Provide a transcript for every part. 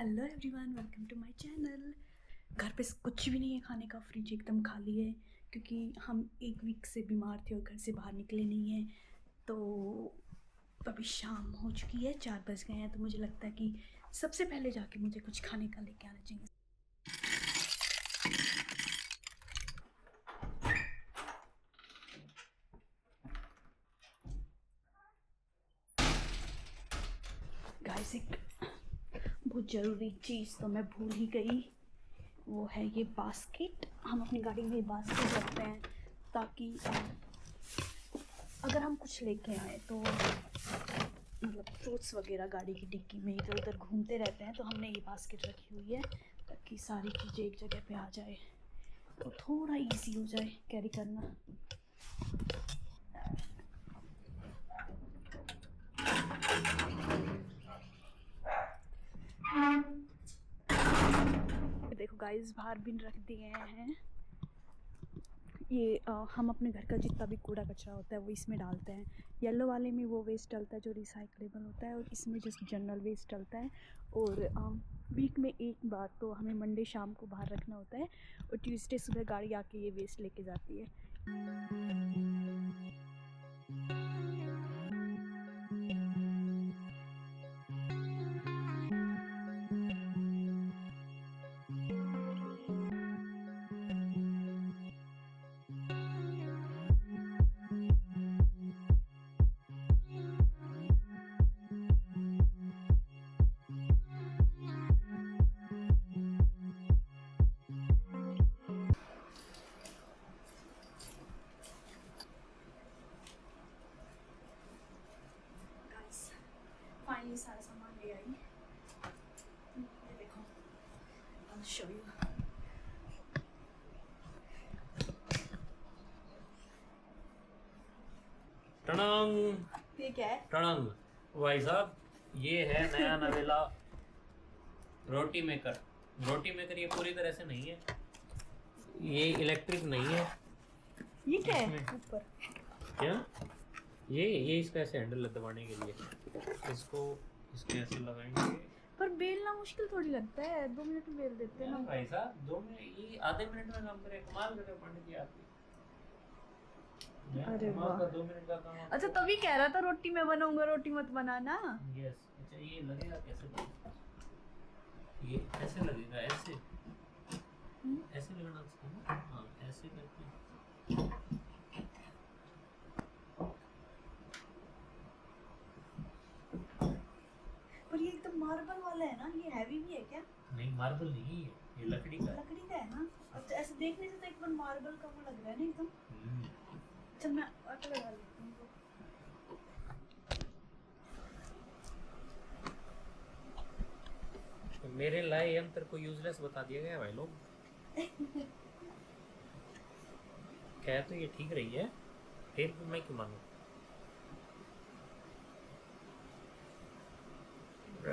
Hello everyone, welcome to my channel. घर पे कुछ भी नहीं है खाने का, फ्रिज एकदम खाली है क्योंकि हम एक वीक से बीमार थे और घर से बाहर निकले नहीं हैं। तो अभी शाम हो चुकी है, 4 बज गए हैं। तो मुझे लगता है कि सबसे पहले जाके मुझे कुछ खाने का लेके आना चाहिए। गाइस, एक बहुत ज़रूरी चीज़ तो मैं भूल ही गई, वो है ये बास्केट। हम अपनी गाड़ी में बास्केट रखते हैं ताकि अगर हम कुछ लेके आए तो मतलब फ्रूट्स वगैरह गाड़ी की डिक्की में इधर उधर घूमते रहते हैं, तो हमने ये बास्केट रखी हुई है ताकि सारी चीज़ें एक जगह पे आ जाए तो थोड़ा इजी हो जाए कैरी करना। देखो गाइस, बाहर बिन रख दिए हैं। ये हम अपने घर का जितना भी कूड़ा कचरा होता है वो इसमें डालते हैं। येलो वाले में वो वेस्ट डलता है जो रिसाइक्लेबल होता है, और इसमें जस्ट जनरल वेस्ट डलता है। और वीक में एक बार तो हमें मंडे शाम को बाहर रखना होता है और ट्यूसडे सुबह गाड़ी आके ये वेस्ट लेके जाती है। फाइनली सारा सामान ले आई। ये देखो, I'll show you। टणंग ये क्या है? टणंग भाई साहब, ये है नया नवेला रोटी मेकर। रोटी मेकर ये पूरी तरह से नहीं है, ये इलेक्ट्रिक नहीं है। ये क्या है इसमें ऊपर? क्या ये इसका ऐसे हैंडल दबाने के लिए, इसको इसके ऐसे लगाएंगे। पर बेलना मुश्किल थोड़ी लगता है, 2 मिनट में बेल देते हैं ना भाई साहब, 2 मिनट, ये आधे मिनट में काम करे, कमाल करे पंडित जी आपकी। अरे वाह, 2 मिनट का काम। अच्छा तभी कह रहा था रोटी मैं बनाऊंगा, रोटी मत बनाना। यस। अच्छा, ये लगेगा कैसे? ये ऐसे लगेगा, ऐसे ऐसे लगाना चाहिए ना। हाँ, ऐसे करके। पर ये एकदम मार्बल वाला है ना, ये हैवी भी है क्या? नहीं, मार्बल नहीं है, ये लकड़ी का है। लकड़ी का है ना। अच्छा, ऐसे देखने से तो एक बार मार्बल का वो लग रहा है ना एकदम। चल मैं आटा लगा लेती हूँ। तो मेरे लाए यंत्र को यूजलेस बता दिया गया भाई लोग। कह तो ये ठीक रही है, फिर भी मैं क्यों मानूं?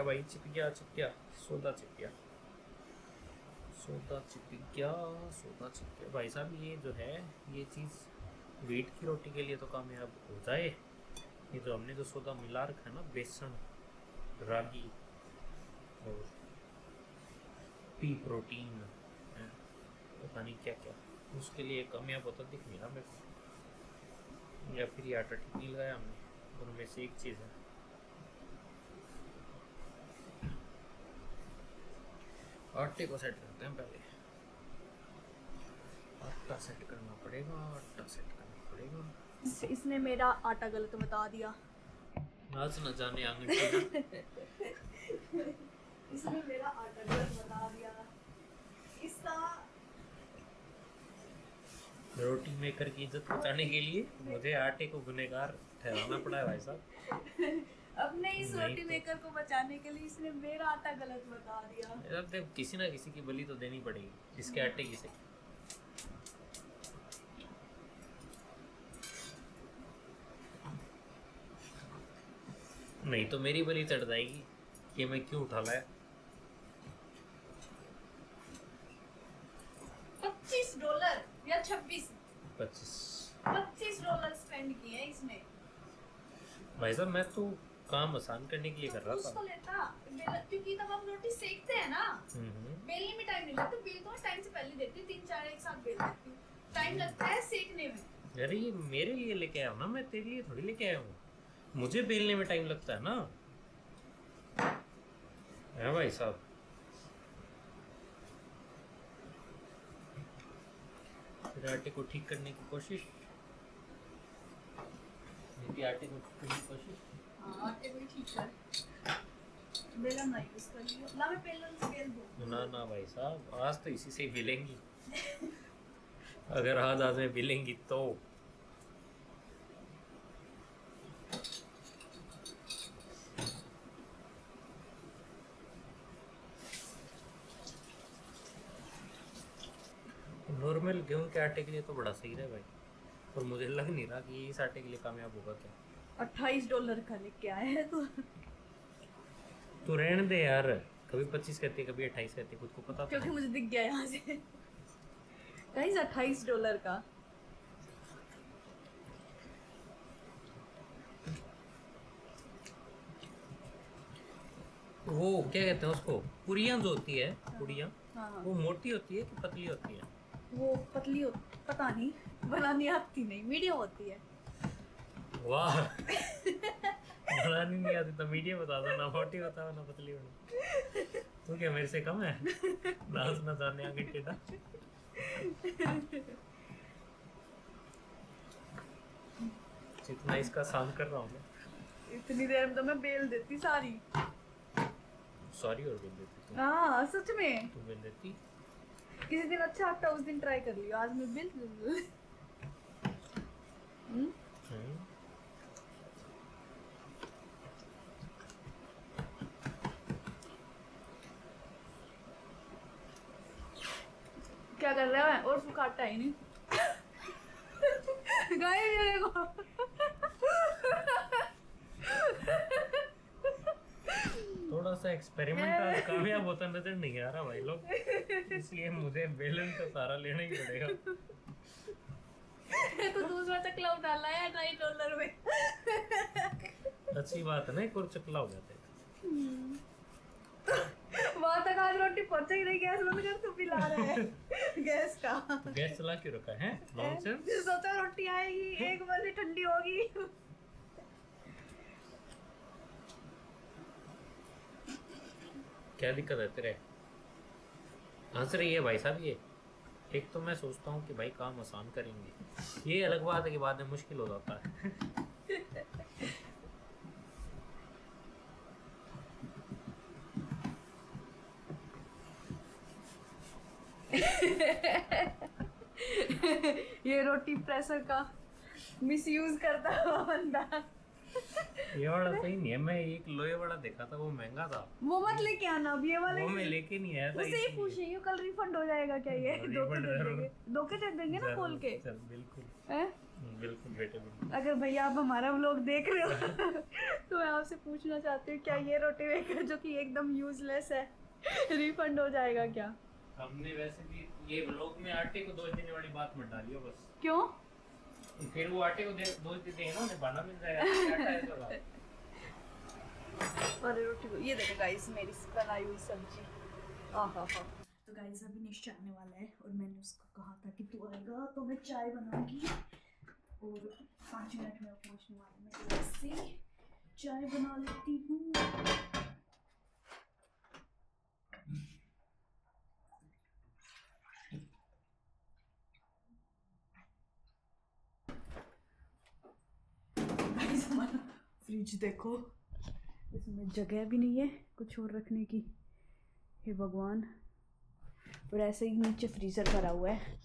भाई चिप गया सौदा चिप गया सौदा चिप गया भाई साहब। ये जो है, ये चीज़ व्हीट की रोटी के लिए तो कामयाब हो जाए। ये जो हमने जो सौदा मिला रखा है ना, बेसन, रागी और पी प्रोटीन, पता नहीं क्या क्या, उसके लिए कामयाब होता दिख नहीं रहा मेरे को। या फिर ये आटा ठीक नहीं लगाया हमने, दोनों में से एक चीज़ है। आटे को सेट करते हैं पहले। आटा सेट करना पड़ेगा। इसने मेरा आटा गलत बता दिया। आज न जाने आंगन इसने मेरा आटा गलत बता दिया। इसका रोटी मेकर की इज्जत बचाने के लिए मुझे आटे को गुनहगार ठहराना पड़ा है भाई साहब। अपने इस रोटी तो मेकर को बचाने के लिए इसने मेरा आटा गलत बता दिया। अब किसी ना किसी की बलि तो देनी पड़ेगी, इसके आटे की से। नहीं तो मेरी बलि चढ़ जाएगी कि मैं क्यों उठा लाया। $25 या 26? 25 $25 स्पेंड किए हैं इसने। भाई साहब, मैं तो काम आसान करने के लिए कर रहा तो था। लेता क्योंकि तब हम रोटी सेकते हैं ना, बेलने में टाइम नहीं लगता। बेल तो टाइम से पहले देती हूँ, 3-4 एक साथ बेल देती हूँ, टाइम लगता है सेकने में। अरे ये मेरे लिए लेके आया हूँ ना, मैं तेरे लिए थोड़ी लेके आया हूँ। मुझे बेलने में टाइम लगता है ना। है भाई साहब। फिर आटे को ठीक करने की कोशिश, आटे को ठीक करने की कोशिश। हाँ, आटे को ही ठीक कर, बेलन ना यूज कर लियो। ला मैं बेलन से बेल दूँ। ना ना भाई साहब, आज तो इसी से ही बेलेंगी। अगर आज में बेलेंगी तो। नॉर्मल गेहूं के आटे के लिए तो बड़ा सही है भाई, और मुझे लग नहीं रहा कि इस आटे के लिए कामयाब होगा क्या। $28 का लेके आए हैं तो। तू रहने दे यार, कभी 25 कहती है, कभी 28 कहती है, खुद को पता तो क्योंकि है। मुझे दिख गया यहाँ से। गाइस $28 का। वो क्या कहते हैं उसको, पुड़ियाँ जो होती है, पुड़ियाँ, हाँ हाँ, वो मोटी होती है कि पतली होती है? वो पतली हो, पता नहीं, बनानी आती नहीं, मीडियम होती है। वाह। बनानी नहीं आती तो मीडियम बता दो ना, मोटी बताओ ना पतली बना। तू क्या मेरे से कम है? नाच ना जाने आगे टेढ़ा। जितना इसका शांत कर रहा हूँ मैं। इतनी देर में तो मैं बेल देती सारी। सॉरी, और बोल देती तू। हाँ सच में, तू बोल देती। किसी दिन अच्छा आता उस दिन ट्राई कर लियो, आज मैं बेल। हम्म। क्या कर रहा है? और सुखाता ही नहीं। गाइस ये देखो। थोड़ा सा एक्सपेरिमेंट कामयाब होता नजर नहीं आ रहा भाई लोग, इसलिए मुझे बैलेंस का सारा लेना ही पड़ेगा। तो दूसरा चकला उठा लाया $2 में। अच्छी बात है ना, एक और चकला हो जाता है। वहां तक आज रोटी पहुंच ही नहीं, गैस बंद कर, तू पिला रहा है गैस का। तो गैस चला क्यों रखा है? नॉनसेंस। सोचा रोटी आएगी, एक बार ठंडी होगी। क्या दिक्कत है तेरे? हंस रही है भाई साहब ये। एक तो मैं सोचता हूँ कि भाई काम आसान करेंगे, ये अलग बात है कि बाद में मुश्किल हो जाता है। ये रोटी प्रेसर का मिसयूज करता हुआ बंदा। ये वाला सही नहीं है, मैं एक लोहे वाला देखा था, वो महंगा था। वो मत लेके आना, अब ये वाले वो मैं लेके नहीं आया था। उसे ही पूछ रही हूँ, कल रिफंड हो जाएगा क्या? ये Refund जरूर। धोखे दे देंगे ना खोल के। चल बिल्कुल। हैं? बिल्कुल बेटे बिल्कुल। अगर भैया आप हमारा व्लॉग देख रहे हो तो मैं आपसे पूछना चाहती हूँ, क्या ये रोटी मेकर जो कि एकदम यूजलेस है, रिफंड हो जाएगा क्या? हमने वैसे भी ये व्लॉग में आटे को दोष देने वाली बात मत डालियो बस। क्यों? फिर वो आटे को दोष देते हैं ना, उन्हें बहाना मिल जाएगा कि आटा है थोड़ा। अरे रोटी को ये देखो गाइस, मेरी बनाई हुई सब्जी। आहा हा। तो गाइस अभी निश्चय आने वाला है और मैंने उसको कहा था कि तू आएगा तो मैं चाय बनाऊंगी, और 5 मिनट में पहुंचने वाली। मैं ऐसे चाय बना लेती हूँ। गाइस हमारा फ्रिज देखो, इसमें जगह भी नहीं है कुछ और रखने की। हे भगवान। और ऐसे ही नीचे फ्रीजर भरा हुआ है।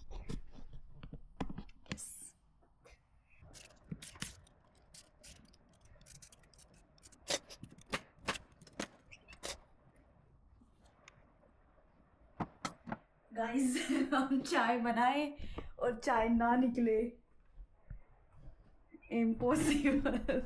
गाइस हम चाय बनाए और चाय ना निकले, इम्पॉसिबल।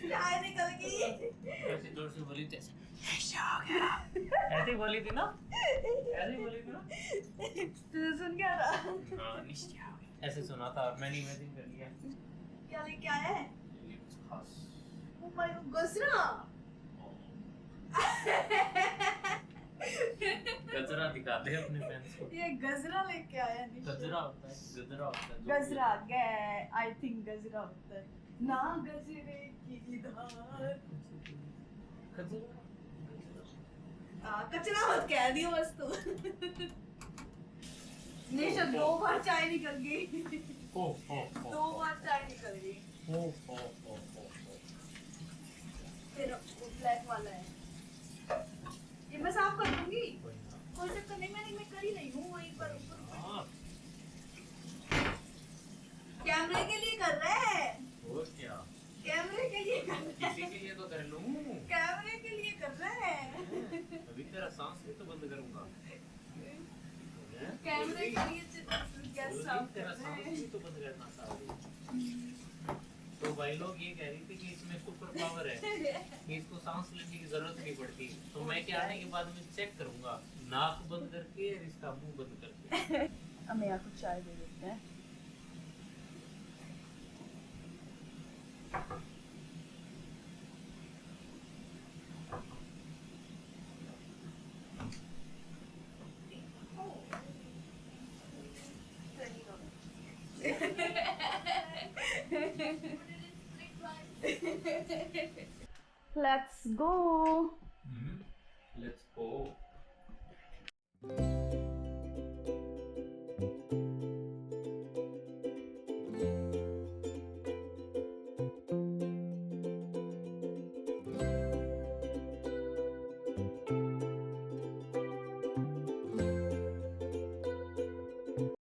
चाय निकल गई। ऐसे जोर से बोली थी, ऐसे हो गया, ऐसे बोली थी ना, ऐसे बोली थी ना। तुझे सुन क्या रहा? हाँ निश्चय हो गया, ऐसे सुना था और मैंने इमेजिन कर लिया। क्या लेके आया है? ये कुछ खास। ओ माय गॉड, गजरा। गजरा दिखा दे अपने फैंस को। ये गजरा लेके आया निशा। गजरा होता है, गजरा होता है। गजरा, आई थिंक गजरा होता है ना, गजरे की धार। कचरा मत कह दियो बस तू। निशा 2 बार चाय निकल गई। 2 बार चाय निकल गई। तेरा ब्लैक वाला है, ये मैं साफ कर दूंगी, कोई चक्कर नहीं। मैं कर ही नहीं हूँ वहीं पर ऊपर। कैमरे के लिए कर रहे हैं। और क्या, कैमरे के लिए कर रहे किसी के लिए तो कर लूं। हैं। कैमरे के लिए कर रहे हैं। अभी तेरा सांस भी तो बंद करूंगा। कैमरे के लिए गैस साफ कर तेरा रहे सांस हैं। भी तो बंद करना सारी। तो भाई लोग ये कह रही थी कि इसमें सुपर पावर है कि इसको सांस लेने की जरूरत नहीं पड़ती। तो मैं क्या आने के बाद में चेक करूंगा, नाक बंद करके और इसका मुंह बंद करके। हमें यहाँ कुछ चाय दे देते हैं। Let's go. Let's go.